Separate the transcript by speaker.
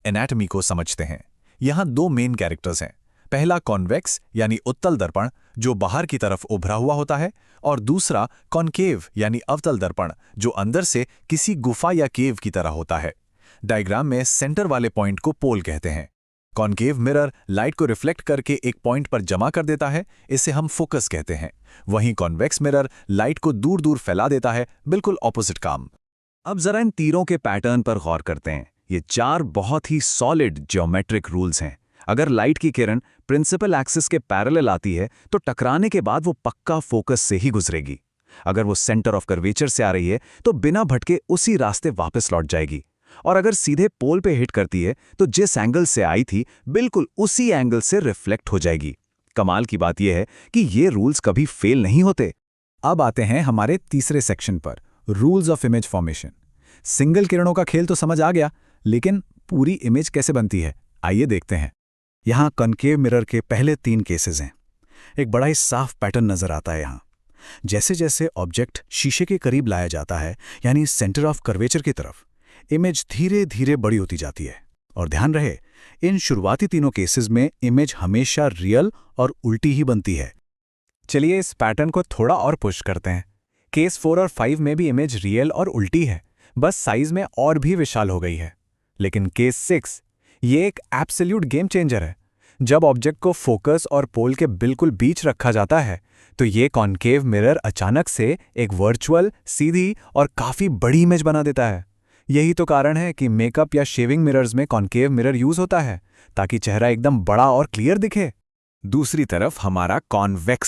Speaker 1: Anatomy को समझते हैं। यहाँ दो मेन कैरेक्टर्स हैं। पहला कॉन्वेक्स यानी उत्तल दर्पण जो बाहर की तरफ उभरा हुआ होता है, और दूसरा कॉनकेव यानी अवतल दर्पण जो अंदर से किसी गुफा या केव की तरह होता है। डायग्राम में सेंटर वाले पॉइंट को पोल कहते हैं। कॉनकेव मिरर लाइट को रिफ्लेक्ट करके एक पॉइंट पर जमा कर देता है, इसे हम फोकस कहते हैं। वहीं कॉन्वेक्स मिरर लाइट को दूर दूर फैला देता है, बिल्कुल ऑपोजिट काम।
Speaker 2: अब जरा इन तीरों के पैटर्न पर गौर करते हैं। ये चार बहुत ही सॉलिड ज्योमेट्रिक रूल्स हैं। अगर लाइट की किरण प्रिंसिपल एक्सिस के पैरेलल आती है तो टकराने के बाद वो पक्का फोकस से ही गुजरेगी। अगर वो सेंटर ऑफ कर्वेचर से आ रही है तो बिना भटके उसी रास्ते वापस लौट जाएगी। और अगर सीधे पोल पे हिट करती है तो जिस एंगल से आई थी बिल्कुल उसी एंगल से रिफ्लेक्ट हो जाएगी। कमाल की बात यह है कि ये रूल्स कभी फेल नहीं होते।
Speaker 3: अब आते हैं हमारे तीसरे सेक्शन पर, rules of image formation. Single किरणों का खेल तो समझ आ गया, लेकिन पूरी इमेज कैसे बनती है, आइए देखते हैं। यहाँ कॉनकेव मिरर के पहले 3 केसेस हैं। एक बड़ा ही साफ पैटर्न नजर आता है यहाँ। जैसे जैसे ऑब्जेक्ट शीशे के करीब लाया जाता है, यानी सेंटर ऑफ कर्वेचर की तरफ, इमेज धीरे धीरे बड़ी होती जाती है। और ध्यान रहे, इन शुरुआती तीनों केसेस में इमेज हमेशा रियल और उल्टी ही बनती है।
Speaker 4: चलिए इस पैटर्न को थोड़ा और पुश करते हैं। केस 4 और 5 में भी इमेज रियल और उल्टी है, बस साइज में और भी विशाल हो गई है। लेकिन केस 6 ये एक एब्सोल्यूट गेम चेंजर है। जब ऑब्जेक्ट को फोकस और पोल के बिल्कुल बीच रखा जाता है तो ये कॉनकेव मिरर अचानक से एक वर्चुअल, सीधी और काफी बड़ी इमेज बना देता है। यही तो कारण है कि मेकअप या शेविंग मिरर्स में कॉनकेव मिरर यूज होता है, ताकि चेहरा एकदम बड़ा और क्लियर दिखे।
Speaker 2: दूसरी तरफ हमारा कॉन्वेक्स